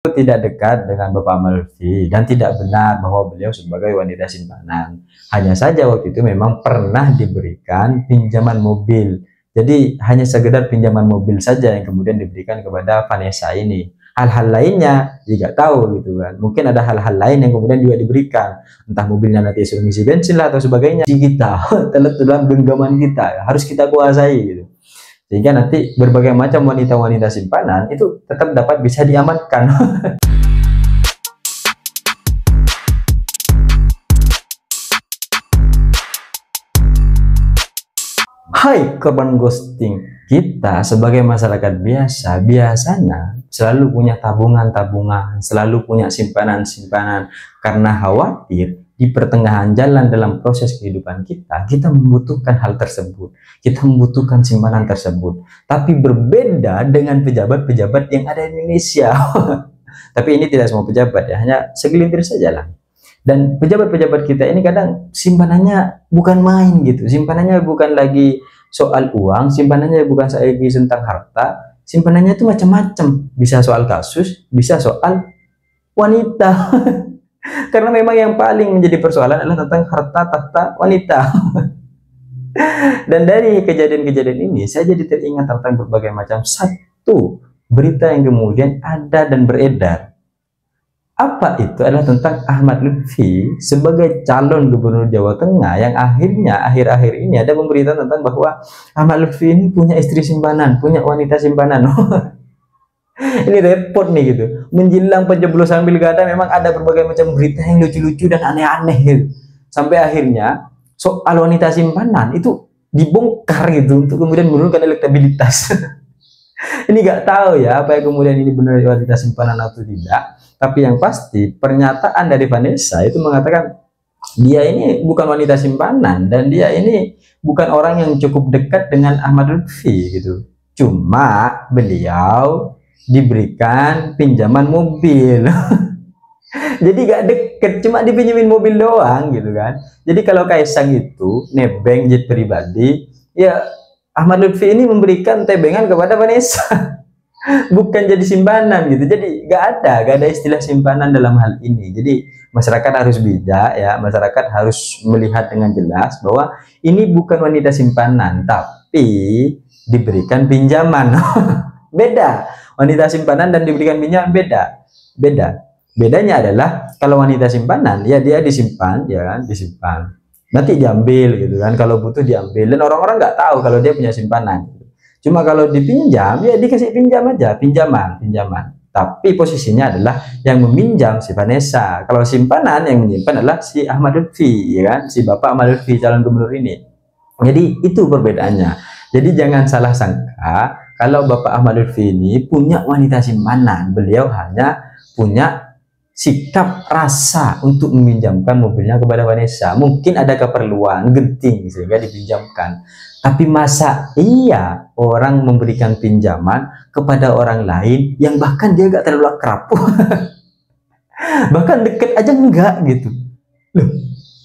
Tidak dekat dengan Bapak Lutfi dan tidak benar bahwa beliau sebagai wanita simpanan. Hanya saja waktu itu memang pernah diberikan pinjaman mobil. Jadi hanya sekedar pinjaman mobil saja yang kemudian diberikan kepada Vanessa ini. Hal-hal lainnya juga tahu gitu kan. Mungkin ada hal-hal lain yang kemudian juga diberikan. Entah mobilnya nanti suruh ngisi bensin lah atau sebagainya. Kita telah dalam genggaman kita harus kita kuasai gitu. Sehingga nanti berbagai macam wanita-wanita simpanan itu tetap dapat bisa diamankan. Hai korban ghosting, kita sebagai masyarakat biasanya selalu punya tabungan-tabungan, selalu punya simpanan-simpanan karena khawatir di pertengahan jalan dalam proses kehidupan kita membutuhkan hal tersebut, kita membutuhkan simpanan tersebut. Tapi berbeda dengan pejabat-pejabat yang ada di Indonesia. Tapi ini tidak semua pejabat ya, hanya segelintir saja lah. Dan pejabat-pejabat kita ini kadang simpanannya bukan main gitu, simpanannya bukan lagi soal uang, simpanannya bukan lagi tentang harta, simpanannya itu macam-macam, bisa soal kasus, bisa soal wanita. Karena memang yang paling menjadi persoalan adalah tentang harta tahta wanita. Dan dari kejadian-kejadian ini saya jadi teringat tentang berbagai macam satu berita yang kemudian ada dan beredar. Apa itu? Adalah tentang Ahmad Lutfi sebagai calon gubernur Jawa Tengah yang akhirnya akhir-akhir ini ada pemberitaan tentang bahwa Ahmad Lutfi ini punya istri simpanan, punya wanita simpanan. Ini repot nih gitu. Menjelang pencoblosan pilkada memang ada berbagai macam berita yang lucu-lucu dan aneh-aneh gitu. Sampai akhirnya soal wanita simpanan itu dibongkar gitu untuk kemudian menurunkan elektabilitas. Ini nggak tahu ya apa yang kemudian ini benar wanita simpanan atau tidak. Tapi yang pasti pernyataan dari Vanessa itu mengatakan dia ini bukan wanita simpanan dan dia ini bukan orang yang cukup dekat dengan Ahmad Lutfi gitu. Cuma beliau diberikan pinjaman mobil. Jadi gak deket, cuma dipinjemin mobil doang gitu kan. Jadi kalau Kaisang itu nebeng jet pribadi, ya Ahmad Lutfi ini memberikan tebengan kepada Vanessa. Bukan jadi simpanan gitu. Jadi gak ada istilah simpanan dalam hal ini. Jadi masyarakat harus bijak ya, masyarakat harus melihat dengan jelas bahwa ini bukan wanita simpanan tapi diberikan pinjaman. Beda. Wanita simpanan dan diberikan pinjaman beda. Bedanya adalah kalau wanita simpanan ya dia disimpan ya kan, disimpan. Nanti diambil gitu kan, kalau butuh diambil dan orang-orang nggak tahu kalau dia punya simpanan. Cuma kalau dipinjam ya dikasih pinjam aja, pinjaman. Tapi posisinya adalah yang meminjam si Vanessa. Kalau simpanan yang menyimpan adalah si Ahmad Lutfi ya kan, si Bapak Ahmad Lutfi calon gubernur ini. Jadi itu perbedaannya. Jadi jangan salah sangka kalau Bapak Ahmad Lutfi ini punya wanita simpanan, beliau hanya punya sikap rasa untuk meminjamkan mobilnya kepada Vanessa. Mungkin ada keperluan genting sehingga dipinjamkan. Tapi masa iya orang memberikan pinjaman kepada orang lain yang bahkan dia gak terlalu akrab, bahkan deket aja enggak gitu. Loh,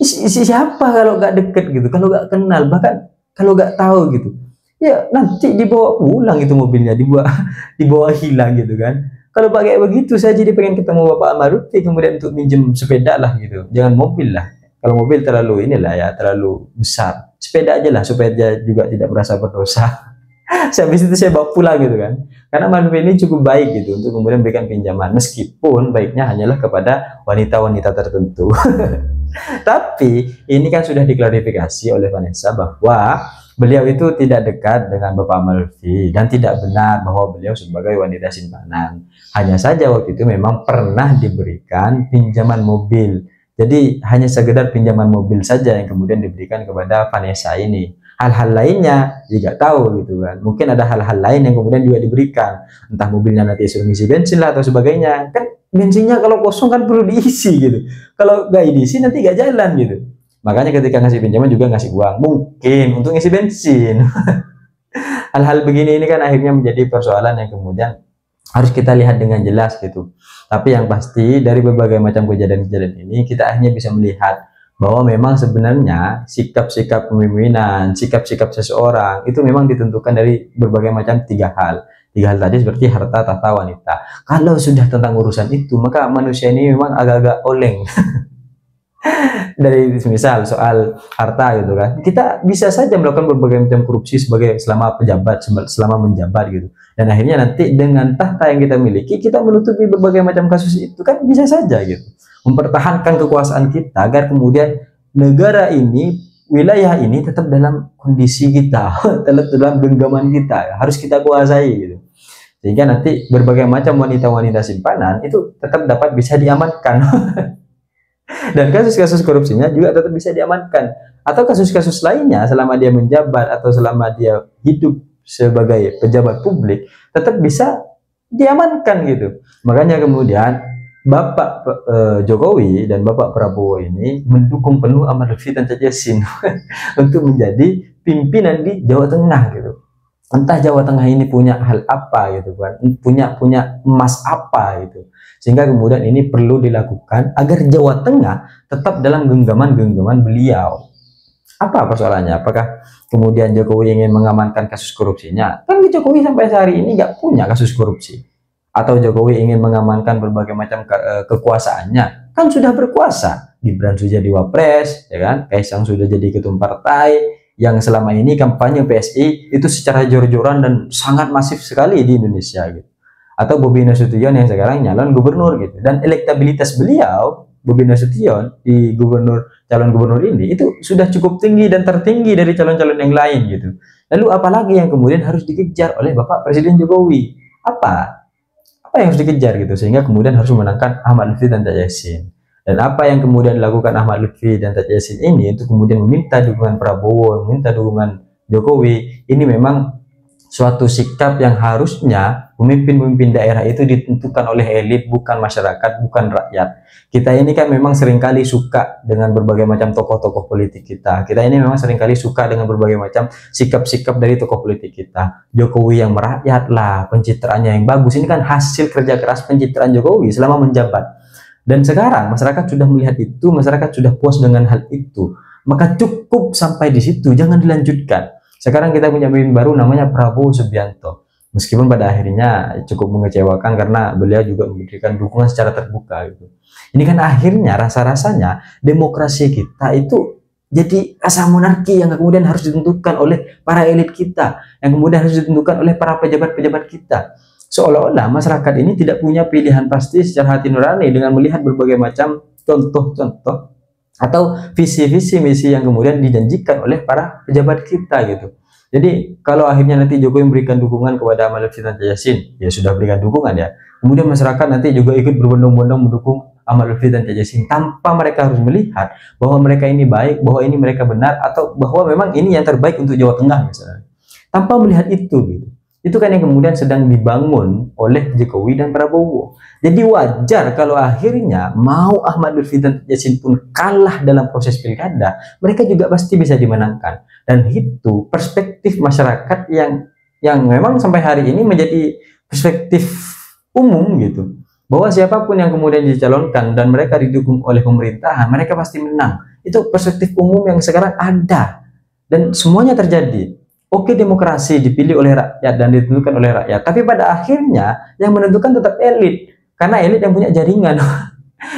siapa kalau gak deket gitu, kalau gak kenal, bahkan kalau gak tahu gitu, ya nanti dibawa pulang itu mobilnya, dibawa hilang gitu kan. Kalau pakai begitu saya jadi pengen ketemu Bapak Ahmad Lutfi kemudian untuk minjem sepeda lah gitu, jangan mobil lah. Kalau mobil terlalu inilah ya, terlalu besar. Sepeda aja lah supaya dia juga tidak merasa berdosa. Habis itu saya bawa pulang gitu kan. Karena Ahmad Lutfi ini cukup baik gitu untuk kemudian memberikan pinjaman, meskipun baiknya hanyalah kepada wanita-wanita tertentu. Tapi ini kan sudah diklarifikasi oleh Vanessa bahwa beliau itu tidak dekat dengan Bapak Ahmad Lutfi dan tidak benar bahwa beliau sebagai wanita simpanan. Hanya saja waktu itu memang pernah diberikan pinjaman mobil. Jadi hanya sekedar pinjaman mobil saja yang kemudian diberikan kepada Vanessa ini. Hal-hal lainnya juga tahu gitu kan. Mungkin ada hal-hal lain yang kemudian juga diberikan. Entah mobilnya nanti suruh ngisi bensin lah atau sebagainya. Kan bensinnya kalau kosong kan perlu diisi gitu. Kalau nggak diisi nanti nggak jalan gitu. Makanya ketika ngasih pinjaman juga ngasih uang. Mungkin untuk ngisi bensin. Hal-hal begini ini kan akhirnya menjadi persoalan yang kemudian harus kita lihat dengan jelas gitu. Tapi yang pasti dari berbagai macam kejadian-kejadian ini kita akhirnya bisa melihat bahwa memang sebenarnya sikap-sikap kepemimpinan, sikap-sikap seseorang itu memang ditentukan dari berbagai macam tiga hal. Tiga hal tadi seperti harta, tahta, wanita. Kalau sudah tentang urusan itu, maka manusia ini memang agak-agak oleng. Dari misal soal harta gitu kan, kita bisa saja melakukan berbagai macam korupsi sebagai selama pejabat, selama menjabat gitu, dan akhirnya nanti dengan tahta yang kita miliki kita menutupi berbagai macam kasus itu kan, bisa saja gitu mempertahankan kekuasaan kita agar kemudian negara ini, wilayah ini tetap dalam kondisi kita, tetap dalam genggaman kita, harus kita kuasai gitu, sehingga nanti berbagai macam wanita-wanita simpanan itu tetap dapat bisa diamankan. Dan kasus-kasus korupsinya juga tetap bisa diamankan, atau kasus-kasus lainnya selama dia menjabat atau selama dia hidup sebagai pejabat publik tetap bisa diamankan gitu. Makanya kemudian Bapak Jokowi dan Bapak Prabowo ini mendukung penuh Ahmad Lutfi dan Cak Yassin untuk menjadi pimpinan di Jawa Tengah gitu. Entah Jawa Tengah ini punya hal apa gitu kan, punya emas apa gitu, sehingga kemudian ini perlu dilakukan agar Jawa Tengah tetap dalam genggaman beliau. Apa persoalannya? Apakah kemudian Jokowi ingin mengamankan kasus korupsinya? Kan Jokowi sampai hari ini nggak punya kasus korupsi. Atau Jokowi ingin mengamankan berbagai macam kekuasaannya? Kan sudah berkuasa. Gibran sudah jadi wapres, ya kan? Kaisang sudah jadi ketum partai. Yang selama ini kampanye PSI itu secara jor-joran dan sangat masif sekali di Indonesia gitu. Atau Bobi Nasution yang sekarang nyalon gubernur gitu, dan elektabilitas beliau Bobi Nasution di calon gubernur ini itu sudah cukup tinggi dan tertinggi dari calon-calon yang lain gitu. Lalu apalagi yang kemudian harus dikejar oleh Bapak Presiden Jokowi? Apa yang harus dikejar gitu sehingga kemudian harus memenangkan Ahmad Lutfi dan Cak Yassin? Dan apa yang kemudian dilakukan Ahmad Lutfi dan Cak Yassin ini untuk kemudian meminta dukungan Prabowo, meminta dukungan Jokowi, ini memang suatu sikap yang harusnya pemimpin-pemimpin daerah itu ditentukan oleh elit, bukan masyarakat, bukan rakyat. Kita ini kan memang seringkali suka dengan berbagai macam tokoh-tokoh politik kita. Kita ini memang seringkali suka dengan berbagai macam sikap-sikap dari tokoh politik kita. Jokowi yang merakyat lah, pencitraannya yang bagus. Ini kan hasil kerja keras pencitraan Jokowi selama menjabat. Dan sekarang masyarakat sudah melihat itu, masyarakat sudah puas dengan hal itu. Maka cukup sampai di situ, jangan dilanjutkan. Sekarang kita punya pemimpin baru namanya Prabowo Subianto. Meskipun pada akhirnya cukup mengecewakan karena beliau juga memberikan dukungan secara terbuka gitu. Ini kan akhirnya rasa-rasanya demokrasi kita itu jadi rasa monarki yang kemudian harus ditentukan oleh para elit kita, yang kemudian harus ditentukan oleh para pejabat-pejabat kita. Seolah-olah masyarakat ini tidak punya pilihan pasti secara hati nurani dengan melihat berbagai macam contoh-contoh atau visi-visi misi yang kemudian dijanjikan oleh para pejabat kita gitu. Jadi kalau akhirnya nanti Jokowi memberikan dukungan kepada Ahmad Lutfi dan Cak Yassin, ya sudah berikan dukungan ya. Kemudian masyarakat nanti juga ikut berbondong-bondong mendukung Ahmad Lutfi dan Cak Yassin tanpa mereka harus melihat bahwa mereka ini baik, bahwa ini mereka benar, atau bahwa memang ini yang terbaik untuk Jawa Tengah misalnya. Tanpa melihat itu gitu. Itu kan yang kemudian sedang dibangun oleh Jokowi dan Prabowo. Jadi wajar kalau akhirnya mau Ahmad Lutfi dan Yassin pun kalah dalam proses pilkada, mereka juga pasti bisa dimenangkan. Dan itu perspektif masyarakat yang memang sampai hari ini menjadi perspektif umum gitu. Bahwa siapapun yang kemudian dicalonkan dan mereka didukung oleh pemerintahan, mereka pasti menang. Itu perspektif umum yang sekarang ada. Dan semuanya terjadi. Oke, demokrasi dipilih oleh rakyat dan ditentukan oleh rakyat, tapi pada akhirnya yang menentukan tetap elit, karena elit yang punya jaringan.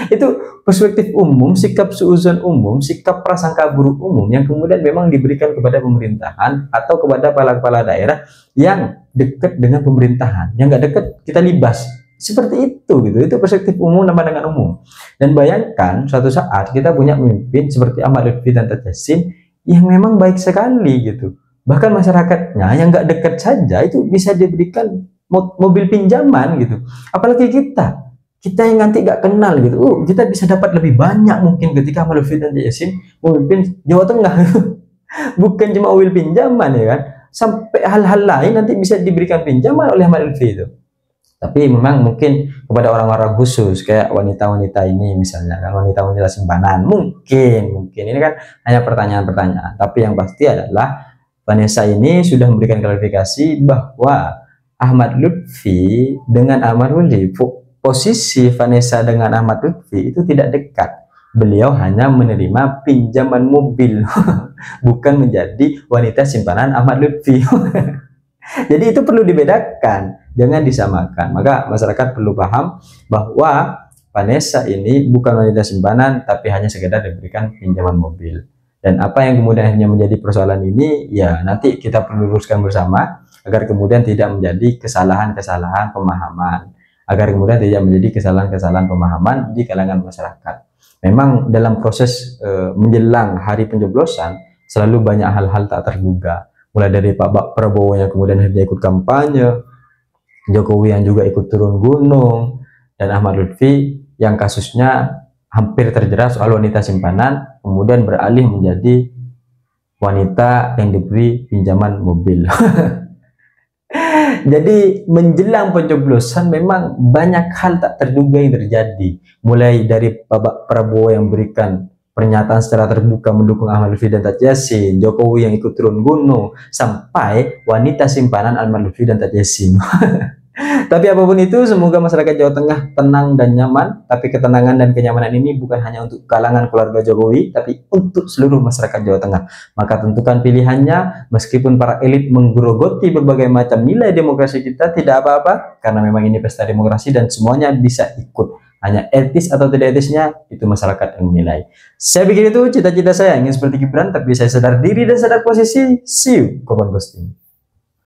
Itu perspektif umum, sikap suuzon umum, sikap prasangka buruk umum yang kemudian memang diberikan kepada pemerintahan atau kepada kepala-kepala daerah yang dekat dengan pemerintahan. Yang nggak dekat kita libas. Seperti itu gitu. Itu perspektif umum nama dengan umum. Dan bayangkan suatu saat kita punya pemimpin seperti Ahmad Lutfi dan Cak Yassin yang memang baik sekali gitu. Bahkan masyarakatnya yang nggak dekat saja itu bisa diberikan mobil pinjaman gitu. Apalagi kita yang nanti nggak kenal gitu, kita bisa dapat lebih banyak mungkin ketika Ahmad Lutfi dan Cak Yassin memimpin Jawa Tengah. Bukan cuma mobil pinjaman ya kan, sampai hal-hal lain nanti bisa diberikan pinjaman oleh Ahmad Lutfi itu. Tapi memang mungkin kepada orang-orang khusus kayak wanita-wanita ini misalnya kan, wanita-wanita simpanan mungkin ini kan hanya pertanyaan-pertanyaan. Tapi yang pasti adalah Vanessa ini sudah memberikan klarifikasi bahwa Ahmad Lutfi dengan Ahmad-Lutfi, posisi Vanessa dengan Ahmad Lutfi itu tidak dekat. Beliau hanya menerima pinjaman mobil, bukan menjadi wanita simpanan Ahmad Lutfi. Jadi itu perlu dibedakan, jangan disamakan. Maka masyarakat perlu paham bahwa Vanessa ini bukan wanita simpanan, tapi hanya sekedar diberikan pinjaman mobil. Dan apa yang kemudian hanya menjadi persoalan ini, ya nanti kita perlu luruskan bersama, agar kemudian tidak menjadi kesalahan-kesalahan pemahaman. Agar kemudian tidak menjadi kesalahan-kesalahan pemahaman di kalangan masyarakat. Memang dalam proses menjelang hari pencoblosan, selalu banyak hal-hal tak terduga. Mulai dari Pak Prabowo yang kemudian akhirnya ikut kampanye, Jokowi yang juga ikut turun gunung, dan Ahmad Lutfi yang kasusnya hampir terjerat soal wanita simpanan, kemudian beralih menjadi wanita yang diberi pinjaman mobil. Jadi menjelang pencoblosan memang banyak hal tak terduga yang terjadi. Mulai dari Pak Prabowo yang berikan pernyataan secara terbuka mendukung Ahmad Lutfi dan Taj Yassin, Jokowi yang ikut turun gunung, sampai wanita simpanan Ahmad Lutfi dan Taj Yassin. Tapi apapun itu, semoga masyarakat Jawa Tengah tenang dan nyaman. Tapi ketenangan dan kenyamanan ini bukan hanya untuk kalangan keluarga Jokowi, tapi untuk seluruh masyarakat Jawa Tengah. Maka tentukan pilihannya, meskipun para elit menggerogoti berbagai macam nilai demokrasi kita, tidak apa-apa, karena memang ini pesta demokrasi dan semuanya bisa ikut. Hanya etis atau tidak etisnya, itu masyarakat yang menilai. Saya pikir itu cita-cita saya, ingin seperti Gibran, tapi saya sadar diri dan sadar posisi. See you, kawan ghosting.